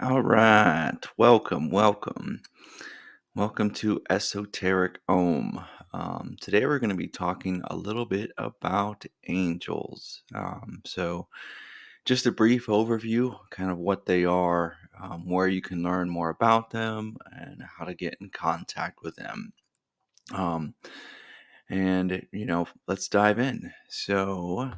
All right. Welcome, welcome. Welcome to Esoteric Ohm. Today we're going to be talking a little bit about angels. Just a brief overview, kind of what they are, where you can learn more about them, and how to get in contact with them. Um, let's dive in. So,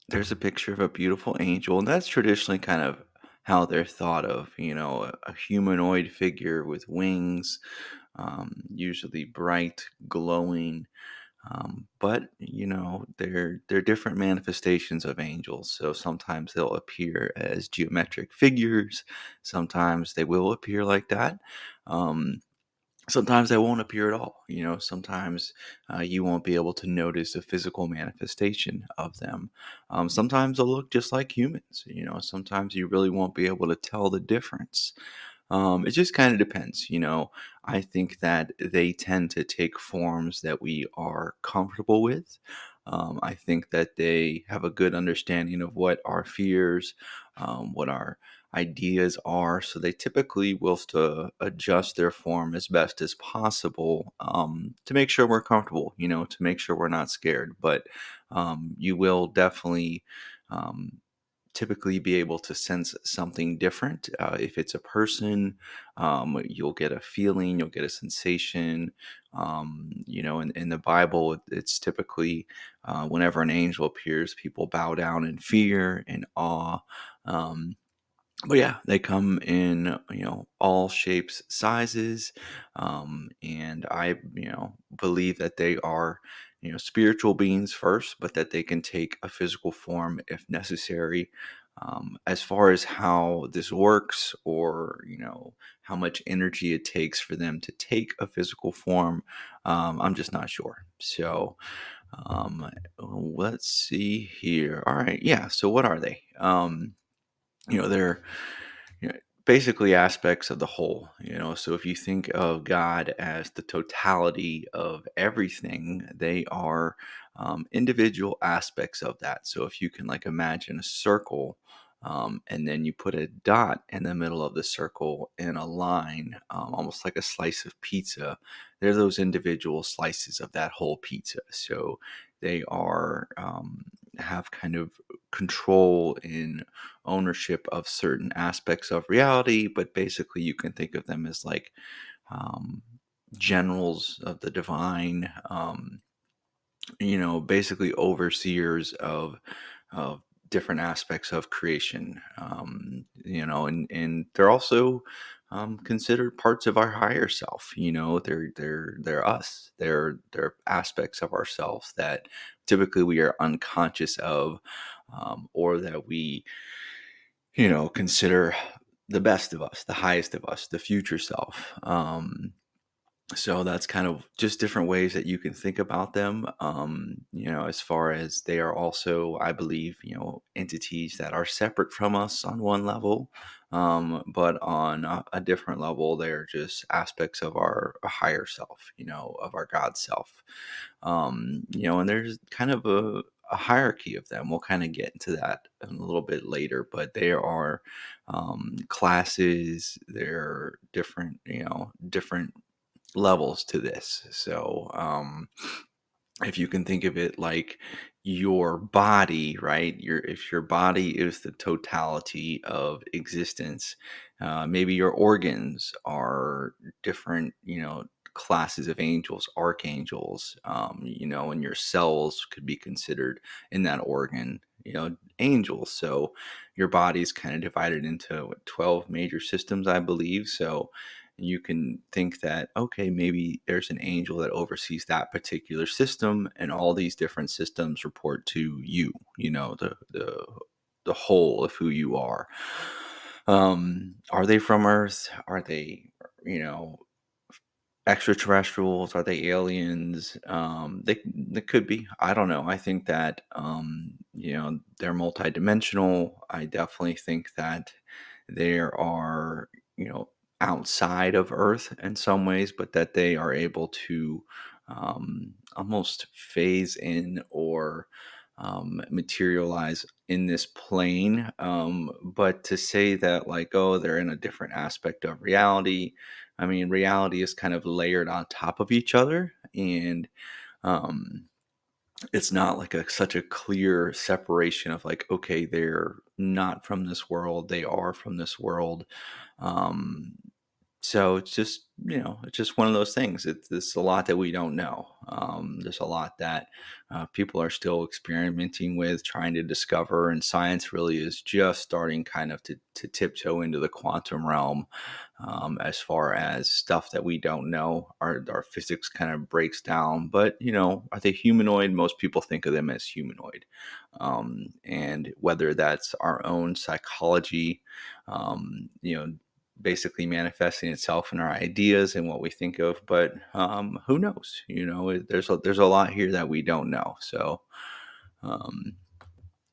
there's a picture of a beautiful angel, and that's traditionally kind of how they're thought of, a humanoid figure with wings, usually bright, glowing. But they're different manifestations of angels. So sometimes they'll appear as geometric figures. Sometimes they will appear like that. Um, Sometimes they won't appear at all. Sometimes you won't be able to notice a physical manifestation of them. Sometimes they'll look just like humans. Sometimes you really won't be able to tell the difference. It just kind of depends. I think that they tend to take forms that we are comfortable with. I think that they have a good understanding of what our fears, what our ideas are. So they typically will to adjust their form as best as possible to make sure we're comfortable, to make sure we're not scared. But you will definitely. Um, Typically be able to sense something different. If it's a person, you'll get a feeling, you'll get a sensation. In the Bible, it's typically whenever an angel appears, people bow down in fear and awe. Um, but yeah, they come in, all shapes, sizes, and I, believe that they are, spiritual beings first, but that they can take a physical form if necessary. As far as how this works, or how much energy it takes for them to take a physical form, I'm just not sure. So, let's see here. All right, yeah. So, what are they? They're you know, basically aspects of the whole. So if you think of God as the totality of everything, they are individual aspects of that. So if you can like imagine a circle, and then you put a dot in the middle of the circle in a line, almost like a slice of pizza, they're those individual slices of that whole pizza. So they are have kind of control in ownership of certain aspects of reality, but basically you can think of them as like um, generals of the divine, basically overseers of different aspects of creation, and they're also considered parts of our higher self. They're us. They're aspects of ourselves that typically we are unconscious of, or that we consider the best of us, the highest of us, the future self. So that's kind of just different ways that you can think about them. As far as they are also, I believe, entities that are separate from us on one level, but on a different level, they're just aspects of our higher self, of our God self. And there's kind of a hierarchy of them. We'll kind of get into that a little bit later, but there are classes. There are different levels to this. So, if you can think of it like your body, right? If your body is the totality of existence, maybe your organs are different, classes of angels, archangels, and your cells could be considered in that organ, angels. So your body's kind of divided into 12 major systems, I believe. So you can think that, okay, maybe there's an angel that oversees that particular system, and all these different systems report to you, the whole of who you are. Are they from Earth? Are they, you know extraterrestrials? Are they aliens? They could be. I don't know. I think that they're multidimensional. I definitely think that there are, outside of Earth in some ways, but that they are able to almost phase in or materialize in this plane. But to say that, like, oh, they're in a different aspect of reality, I mean, reality is kind of layered on top of each other. And um, it's not like such a clear separation of, like, okay, they're not from this world, they are from this world. Um, so it's just, it's just one of those things. It's a lot that we don't know. There's a lot that people are still experimenting with, trying to discover, and science really is just starting kind of to tiptoe into the quantum realm. As far as stuff that we don't know, our physics kind of breaks down. But are they humanoid? Most people think of them as humanoid, and whether that's our own psychology, basically manifesting itself in our ideas and what we think of. But who knows? There's a lot here that we don't know. So, um,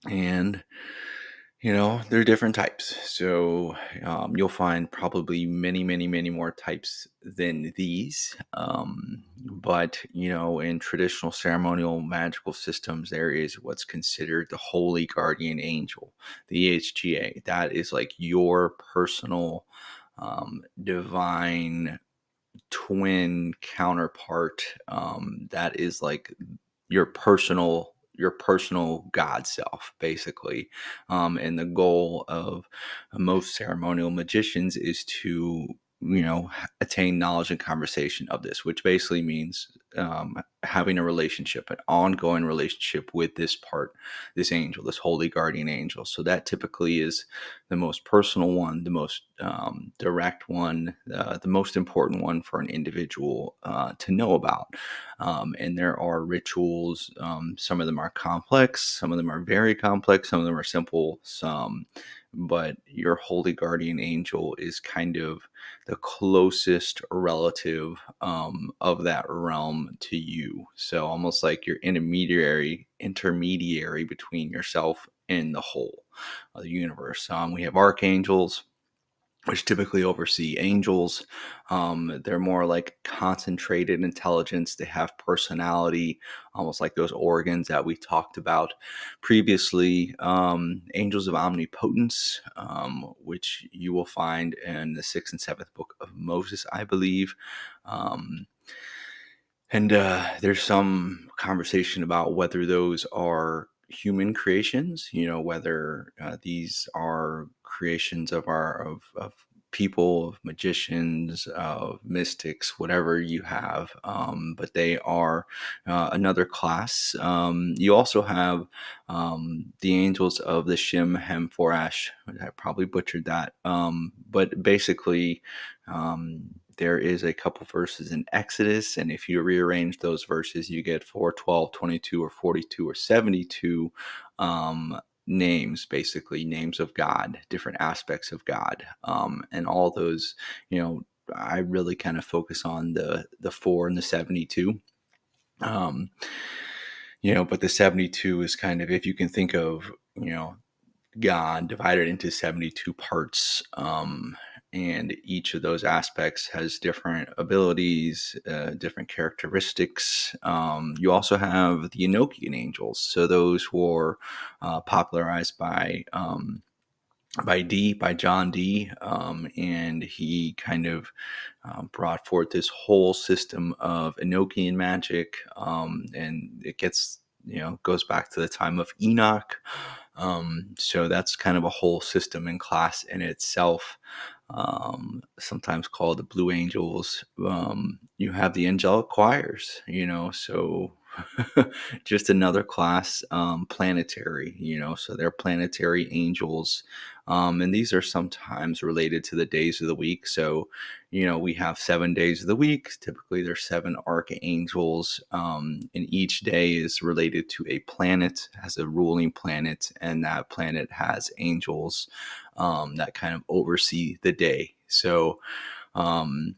and there are different types. So you'll find probably many, many, many more types than these. But in traditional ceremonial magical systems, there is what's considered the Holy Guardian Angel, the HGA. That is like your personal divine twin counterpart, that is like your personal god self, basically. And the goal of most ceremonial magicians is to attain knowledge and conversation of this, which basically means having a relationship, an ongoing relationship with this angel, this holy guardian angel. So that typically is the most personal one, the most direct one, the most important one for an individual to know about. And there are rituals. Some of them are complex, some of them are very complex, some of them are simple, but your holy guardian angel is kind of the closest relative of that realm to you. So almost like your intermediary between yourself and the whole of the universe. We have archangels, which typically oversee angels. They're more like concentrated intelligence. They have personality, almost like those organs that we talked about previously. Angels of omnipotence, which you will find in the sixth and seventh book of Moses, I believe. Um, and there's some conversation about whether those are human creations, whether these are creations of people, of magicians, of mystics, whatever you have. But they are another class. You also have the angels of the Shem Hem Forash. I probably butchered that. But basically, there is a couple verses in Exodus, and if you rearrange those verses, you get 4, 12, 22, or 42, or 72 names, basically names of God, different aspects of God. And all those, I really kind of focus on the 4 and the 72. Um, but the 72 is kind of, if you can think of, God divided into 72 parts. And each of those aspects has different abilities, different characteristics. You also have the Enochian angels. So those were popularized by John Dee, and he kind of brought forth this whole system of Enochian magic, and it goes back to the time of Enoch. So that's kind of a whole system and class in itself. Sometimes called the Blue Angels. You have the angelic choirs, so just another class, planetary, so they're planetary angels. And these are sometimes related to the days of the week. So, we have 7 days of the week. Typically, there's seven archangels, and each day is related to a planet, has a ruling planet, and that planet has angels that kind of oversee the day. So, um,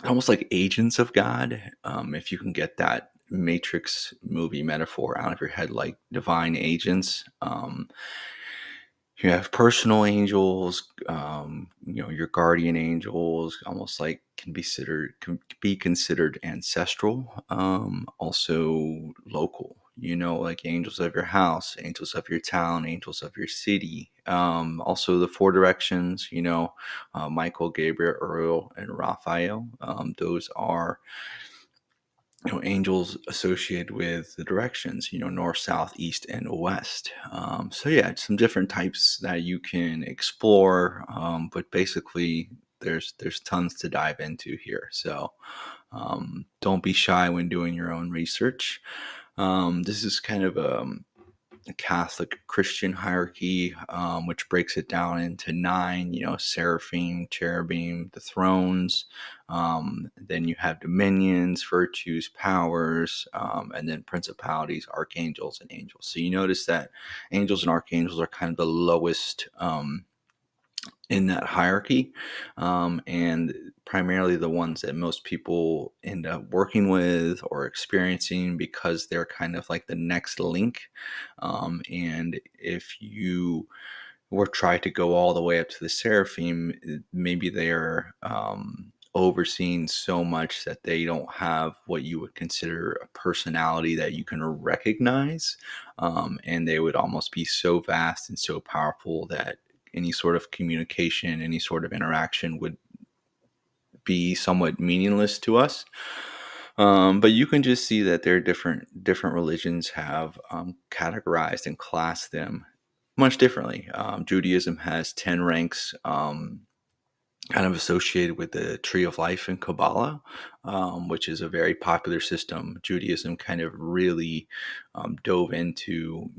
almost like agents of God, if you can get that Matrix movie metaphor out of your head, like divine agents. You have personal angels, your guardian angels, almost like can be considered ancestral, also local. like angels of your house, angels of your town, angels of your city. Also, the four directions, Michael, Gabriel, Uriel, and Raphael. Those are angels associated with the directions, north, south, east, and west. So yeah, some different types that you can explore, but basically there's tons to dive into here. So don't be shy when doing your own research. This is kind of Catholic Christian hierarchy, which breaks it down into nine, seraphim, cherubim, the thrones. Then you have dominions, virtues, powers, and then principalities, archangels, and angels. So you notice that angels and archangels are kind of the lowest in that hierarchy, and primarily the ones that most people end up working with or experiencing because they're kind of like the next link. And if you or try to go all the way up to the seraphim, maybe they're overseeing so much that they don't have what you would consider a personality that you can recognize. And they would almost be so vast and so powerful that any sort of communication, any sort of interaction would be somewhat meaningless to us. But you can just see that there are different religions have categorized and classed them much differently. Judaism has 10 ranks, kind of associated with the Tree of Life in Kabbalah, which is a very popular system. Judaism kind of really dove into,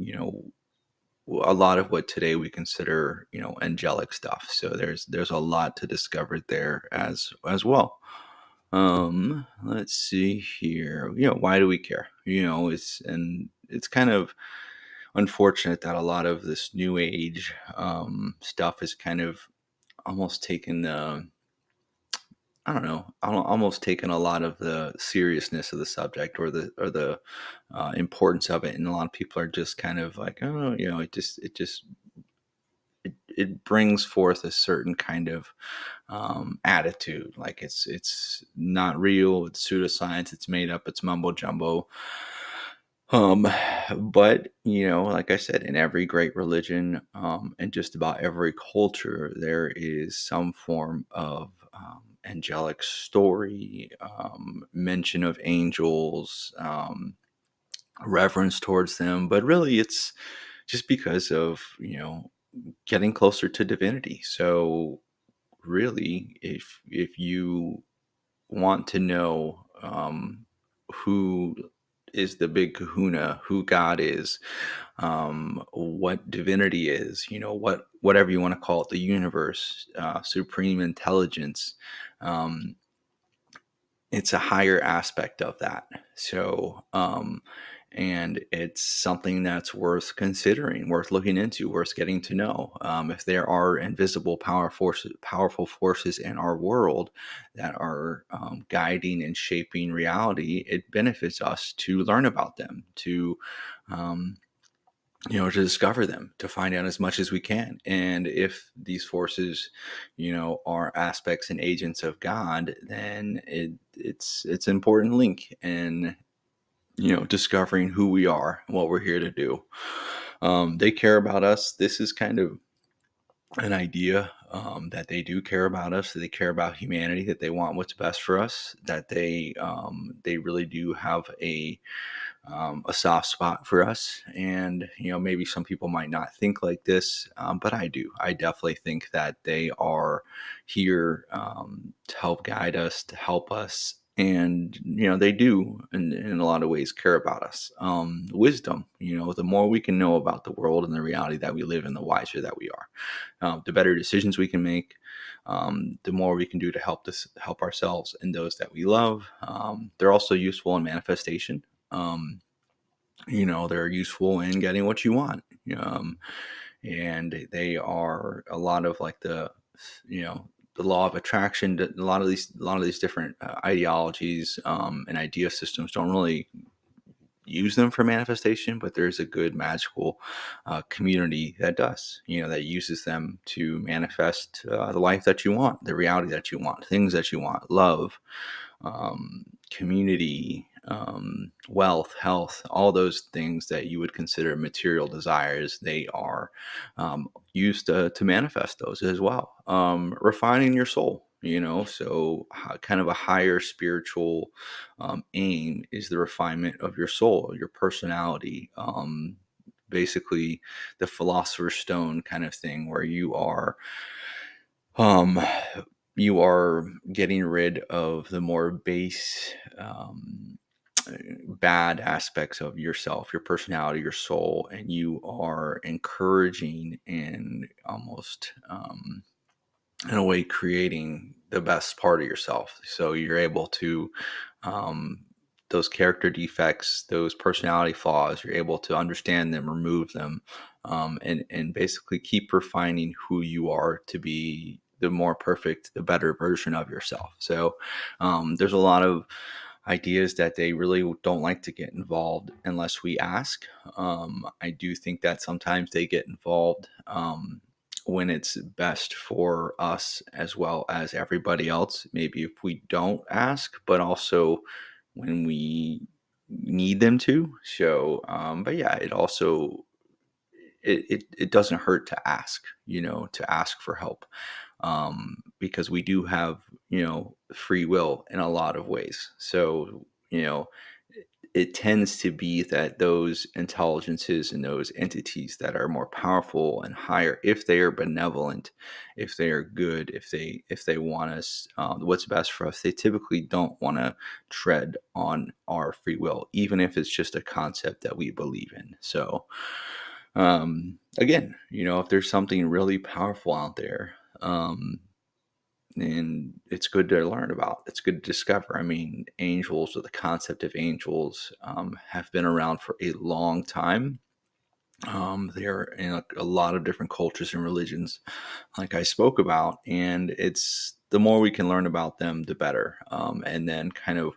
a lot of what today we consider, angelic stuff. So there's a lot to discover there as well. Let's see here. Why do we care? It's kind of unfortunate that a lot of this new age stuff is kind of almost taken the I don't know, almost taken a lot of the seriousness of the subject or the importance of it, and a lot of people are just kind of like, oh, it brings forth a certain kind of attitude, like it's not real, it's pseudoscience, it's made up, it's mumbo jumbo. Um, but like I said, in every great religion, and just about every culture, there is some form of angelic story, mention of angels, reverence towards them. But really, it's just because of getting closer to divinity. So really, if you want to know who is the big kahuna, who God is, what divinity is, whatever you want to call it, the universe, supreme intelligence. Um, it's a higher aspect of that. So, and it's something that's worth considering, worth looking into, worth getting to know. If there are invisible powerful forces in our world that are guiding and shaping reality, it benefits us to learn about them, um, to discover them, to find out as much as we can. And if these forces, are aspects and agents of God, then it's an important link in, discovering who we are and what we're here to do. They care about us. This is kind of an idea, that they do care about us, that they care about humanity, that they want what's best for us, that they really do have a soft spot for us. And, maybe some people might not think like this, but I do. I definitely think that they are here to help guide us, to help us. And, they do, in a lot of ways, care about us. Wisdom, the more we can know about the world and the reality that we live in, the wiser that we are. The better decisions we can make, the more we can do to help ourselves and those that we love. They're also useful in manifestation. They're useful in getting what you want. And they are a lot of like you know the law of attraction. A lot of these different ideologies, and idea systems don't really use them for manifestation, but there's a good magical community that does, that uses them to manifest the life that you want, the reality that you want, things that you want, love, community, wealth, health, all those things that you would consider material desires, they are used to manifest those as well. Refining your soul, so kind of a higher spiritual aim is the refinement of your soul, your personality. Basically, the philosopher's stone kind of thing, where um, you are getting rid of the more base, bad aspects of yourself, your personality, your soul, and you are encouraging and almost, in a way, creating the best part of yourself. So you're able to, um, those character defects, those personality flaws, you're able to understand them, remove them, and basically keep refining who you are to be the more perfect, the better version of yourself. So there's a lot of ideas that they really don't like to get involved unless we ask. I do think that sometimes they get involved. When it's best for us as well as everybody else. Maybe if we don't ask, but also when we need them to. So, but yeah, it also it doesn't hurt to ask, to ask for help, because we do have free will in a lot of ways. So it tends to be that those intelligences and those entities that are more powerful and higher, if they are benevolent, if they are good, if they want us, what's best for us, they typically don't want to tread on our free will, even if it's just a concept that we believe in. So again, if there's something really powerful out there, and it's good to learn about. It's good to discover. I mean, angels, or the concept of angels, have been around for a long time. They're in a lot of different cultures and religions, like I spoke about, and it's the more we can learn about them, the better. And then, kind of,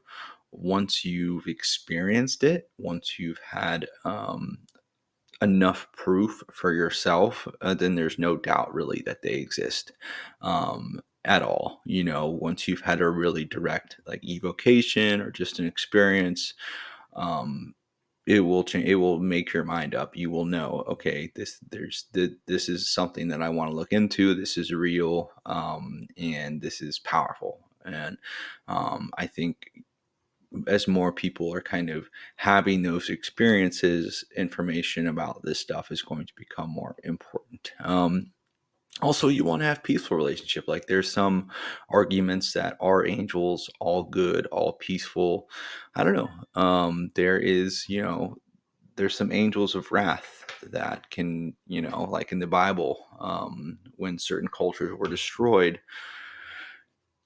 once you've experienced it, once you've had enough proof for yourself, then there's no doubt really that they exist, at all. Once you've had a really direct, like, evocation or just an experience, um, it will change. It will make your mind up. You will know, okay, this is something that I want to look into. This is real, and this is powerful. And I think as more people are kind of having those experiences, information about this stuff is going to become more important. Also, you want to have peaceful relationship. Like, there's some arguments that are angels all good, all peaceful. I don't know. There's some angels of wrath that can, like in the Bible, when certain cultures were destroyed,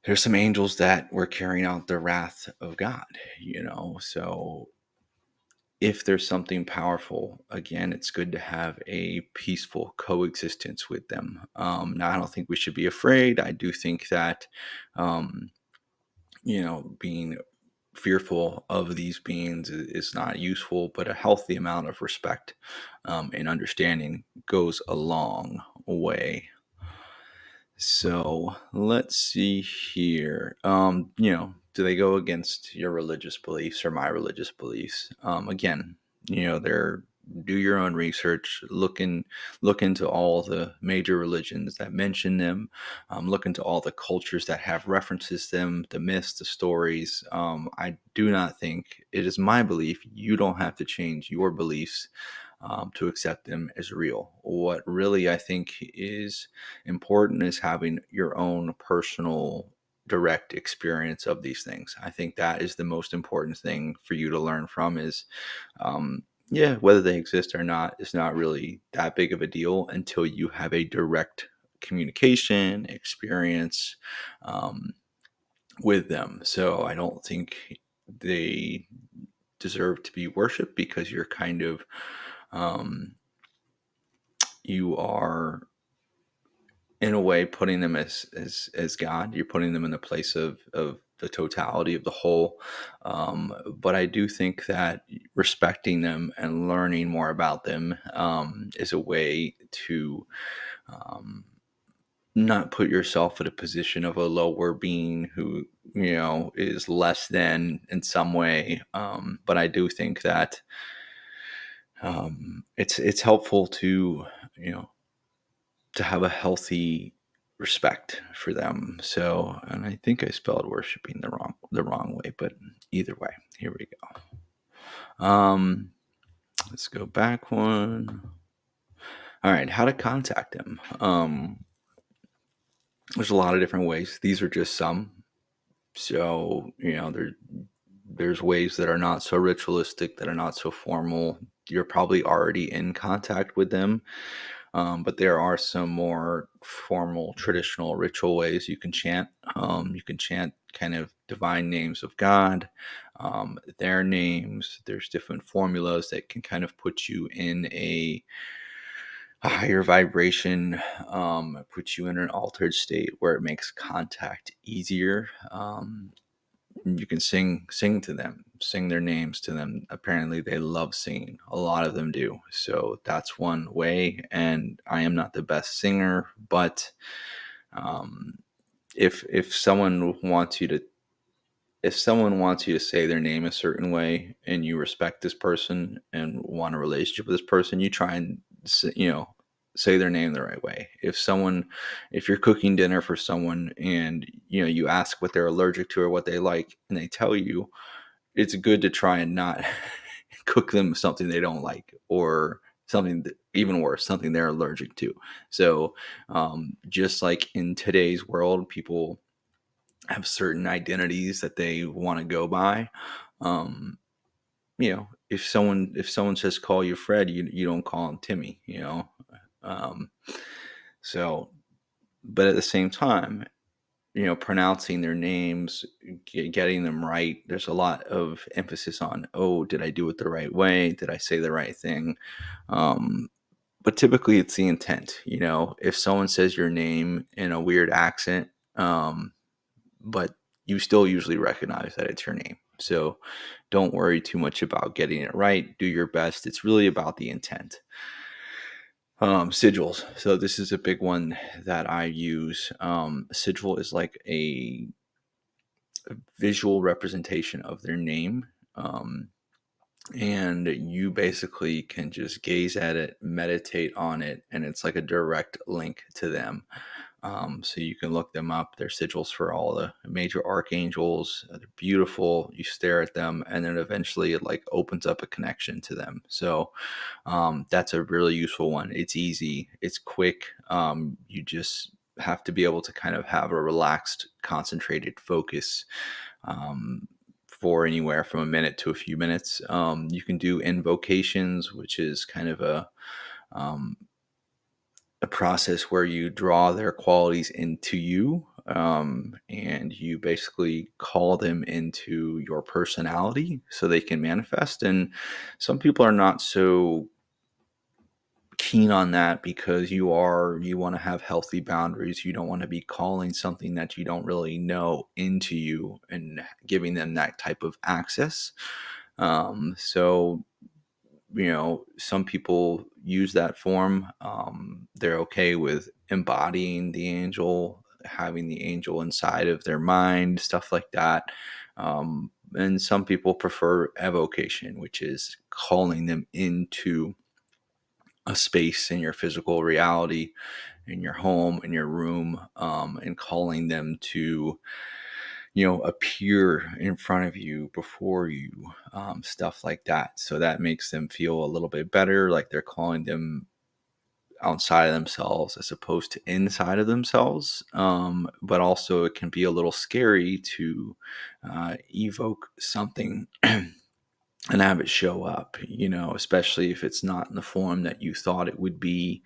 there's some angels that were carrying out the wrath of God, so if there's something powerful, again, it's good to have a peaceful coexistence with them. Now, I don't think we should be afraid. I do think that, um, being fearful of these beings is not useful, but a healthy amount of respect, and understanding goes a long way. So let's see here. Do they go against your religious beliefs or my religious beliefs? Again, they're do your own research, look into all the major religions that mention them, look into all the cultures that have references them, the myths, the stories. I do not think it is my belief. You don't have to change your beliefs, to accept them as real. What really I think is important is having your own personal direct experience of these things. I think that is the most important thing for you to learn from is, um, yeah, whether they exist or not is not really that big of a deal until you have a direct communication experience, um, with them. So I don't think they deserve to be worshiped, because you're kind of, um, you are, in a way, putting them as God. You're putting them in the place of the totality of the whole. But I do think that respecting them and learning more about them, is a way to, um, not put yourself in a position of a lower being who, is less than in some way. But I do think that it's helpful to, you know to have a healthy respect for them. So, and I think I spelled worshiping the wrong way, but either way, here we go. Let's go back one. All right, how to contact him. There's a lot of different ways. These are just some. So, there's ways that are not so ritualistic, that are not so formal. You're probably already in contact with them. But there are some more formal, traditional ritual ways you can chant. You can chant kind of divine names of God, their names. There's different formulas that can kind of put you in a higher vibration, put you in an altered state where it makes contact easier. You can sing to them, sing their names to them. Apparently they love singing, a lot of them do. So that's one way. And I am not the best singer, but um, if someone wants you to say their name a certain way, and you respect this person and want a relationship with this person, you try and say their name the right way. If you're cooking dinner for someone, and you ask what they're allergic to or what they like, and they tell you, it's good to try and not cook them something they don't like, or something that, even worse, something they're allergic to. So just like in today's world, people have certain identities that they want to go by. um if someone says call you Fred, you don't call him Timmy. um so, but at the same time, pronouncing their names, getting them right, there's a lot of emphasis on, oh, did I do it the right way, did I say the right thing? But typically it's the intent. If someone says your name in a weird accent, but you still usually recognize that it's your name. So don't worry too much about getting it right. Do your best. It's really about the intent. Sigils. So this is a big one that I use. Sigil is like a visual representation of their name. And you basically can just gaze at it, meditate on it, and it's like a direct link to them. So you can look them up. They're sigils for all the major archangels. They're beautiful. You stare at them, and then eventually it like opens up a connection to them. So that's a really useful one. It's easy. It's quick. You just have to be able to kind of have a relaxed, concentrated focus, for anywhere from a minute to a few minutes. You can do invocations, which is kind of um, a process where you draw their qualities into you, and you basically call them into your personality so they can manifest. And some people are not so keen on that, because you want to have healthy boundaries. You don't want to be calling something that you don't really know into you and giving them that type of access. So some people use that form. They're okay with embodying the angel, having the angel inside of their mind, stuff like that. And some people prefer evocation, which is calling them into a space in your physical reality, in your home, in your room, and calling them to appear in front of you, before you, stuff like that. So that makes them feel a little bit better, like they're calling them outside of themselves as opposed to inside of themselves. But also it can be a little scary to evoke something and have it show up, especially if it's not in the form that you thought it would be.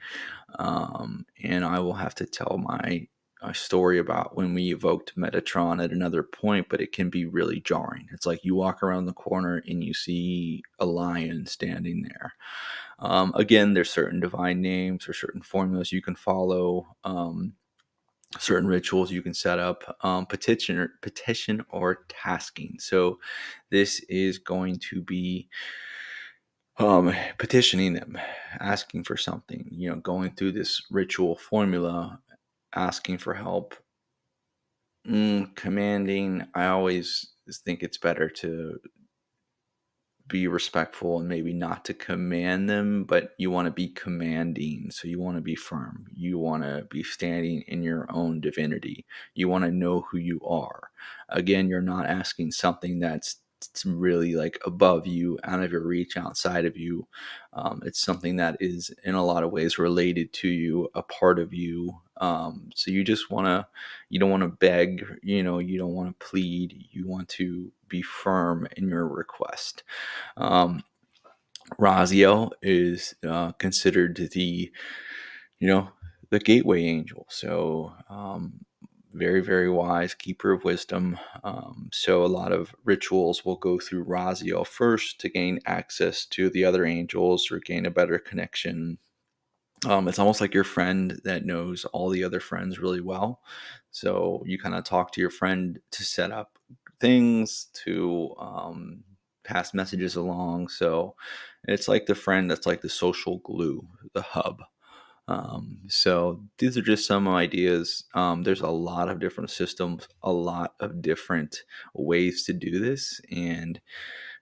And I will have to tell my story about when we evoked Metatron at another point, but it can be really jarring. It's like you walk around the corner and you see a lion standing there. Again, there's certain divine names or certain formulas you can follow. Certain rituals you can set up, petition or tasking. So this is going to be petitioning them, asking for something, going through this ritual formula, asking for help. Commanding, I always think it's better to be respectful and maybe not to command them, but you want to be commanding. So you want to be firm. You want to be standing in your own divinity. You want to know who you are. Again, you're not asking something that's really like above you, out of your reach, outside of you. It's something that is in a lot of ways related to you, a part of you. So you just want to, you don't want to beg, you don't want to plead. You want to be firm in your request. um, Raziel is considered you know, the gateway angel. So very, very wise, keeper of wisdom. So a lot of rituals will go through Raziel first to gain access to the other angels or gain a better connection. It's almost like your friend that knows all the other friends really well. So you kind of talk to your friend to set up things, to pass messages along. So it's like the friend that's like the social glue, the hub. So these are just some ideas. There's a lot of different systems, a lot of different ways to do this. And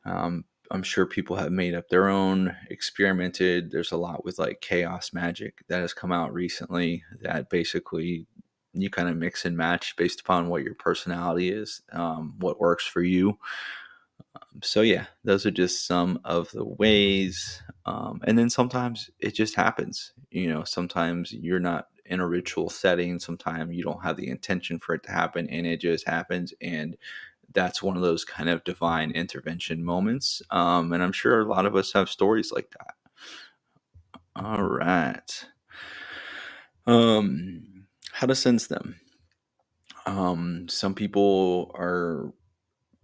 I'm sure people have made up their own, experimented. There's a lot with like chaos magic that has come out recently that basically you kind of mix and match based upon what your personality is, what works for you. So, yeah, those are just some of the ways. And then sometimes it just happens. Sometimes you're not in a ritual setting, sometimes you don't have the intention for it to happen, and it just happens. And that's one of those kind of divine intervention moments. And I'm sure a lot of us have stories like that. All right. How to sense them. Some people are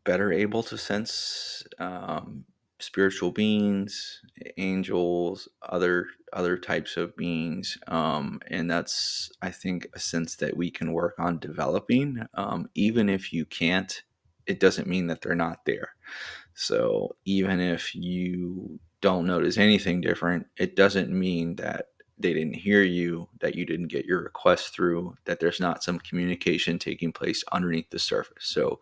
better able to sense spiritual beings, angels, other types of beings, and that's, I think, a sense that we can work on developing. Even if you can't, it doesn't mean that they're not there. So even if you don't notice anything different, it doesn't mean that they didn't hear you, that you didn't get your request through, that there's not some communication taking place underneath the surface. So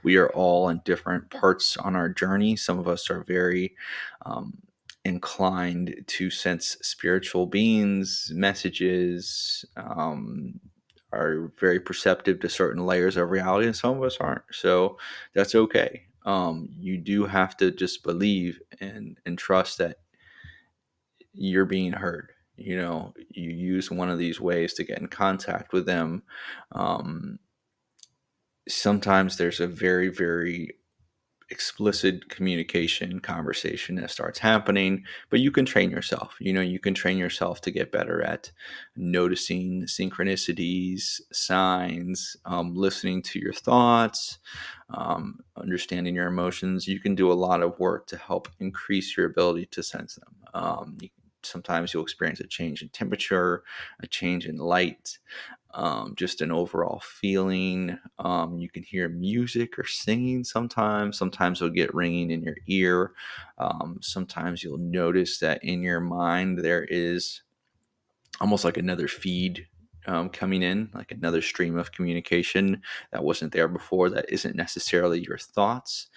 we are all in different parts on our journey. Some of us are very um, inclined to sense spiritual beings, messages, are very perceptive to certain layers of reality, and some of us aren't. So that's okay. You do have to just believe and trust that you're being heard. You use one of these ways to get in contact with them. Um, Sometimes there's a very, very explicit communication conversation that starts happening, but you can train yourself. You can train yourself to get better at noticing synchronicities, signs, listening to your thoughts, understanding your emotions. You can do a lot of work to help increase your ability to sense them. Sometimes you'll experience a change in temperature, a change in light, just an overall feeling. You can hear music or singing sometimes. Sometimes it'll get ringing in your ear. Sometimes you'll notice that in your mind there is almost like another feed coming in, like another stream of communication that wasn't there before, that isn't necessarily your thoughts.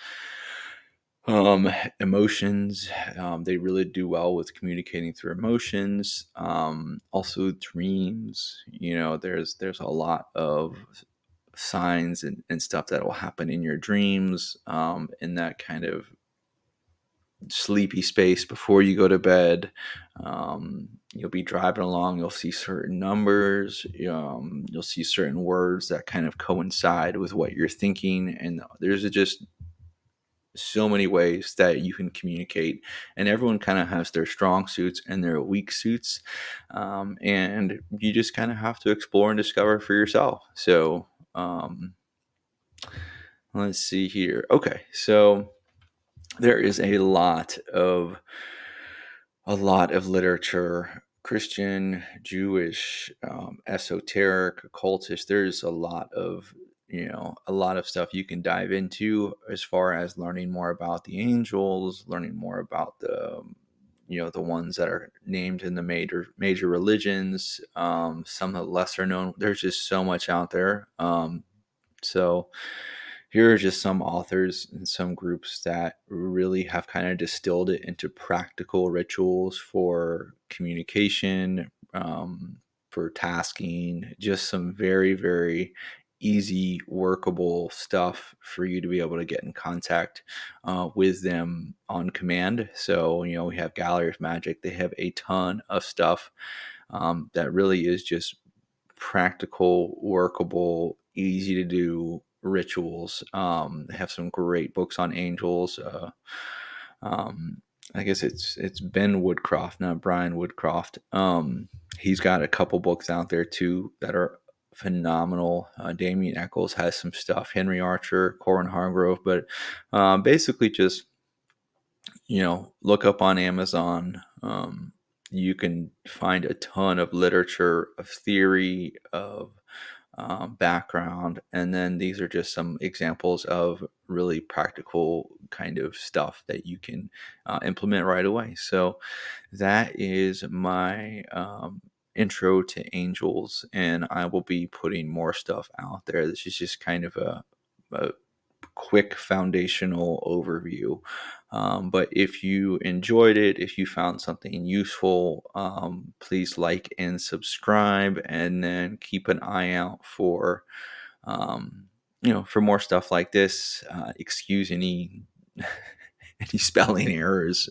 um Emotions, they really do well with communicating through emotions. Also dreams, there's a lot of signs and stuff that will happen in your dreams, in that kind of sleepy space before you go to bed. You'll be driving along, you'll see certain numbers, you'll see certain words that kind of coincide with what you're thinking, and there's just so many ways that you can communicate, and everyone kind of has their strong suits and their weak suits, and you just kind of have to explore and discover for yourself. So let's see here. Okay, so there is a lot of literature, Christian, Jewish, esoteric, occultist. There's a lot of stuff you can dive into as far as learning more about the angels, learning more about the the ones that are named in the major religions, some of the lesser known. There's just so much out there. So here are just some authors and some groups that really have kind of distilled it into practical rituals for communication, for tasking, just some very, very easy, workable stuff for you to be able to get in contact with them on command. So, we have Gallery of Magic. They have a ton of stuff that really is just practical, workable, easy to do rituals. They have some great books on angels. Um, I guess it's Ben Woodcroft, not Brian Woodcroft. He's got a couple books out there too that are phenomenal. Damien Eccles has some stuff. Henry Archer, Corin Hargrove, but basically just look up on Amazon. You can find a ton of literature, of theory, of background. And then these are just some examples of really practical kind of stuff that you can implement right away. So that is my intro to angels, and I will be putting more stuff out there. This is just kind of a quick foundational overview. But if you enjoyed it, if you found something useful, please like and subscribe, and then keep an eye out for, for more stuff like this. Excuse any any spelling errors.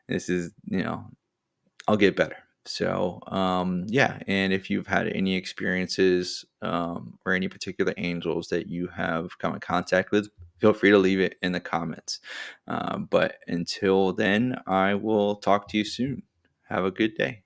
This is, I'll get better. So, yeah. And if you've had any experiences or any particular angels that you have come in contact with, feel free to leave it in the comments. But until then, I will talk to you soon. Have a good day.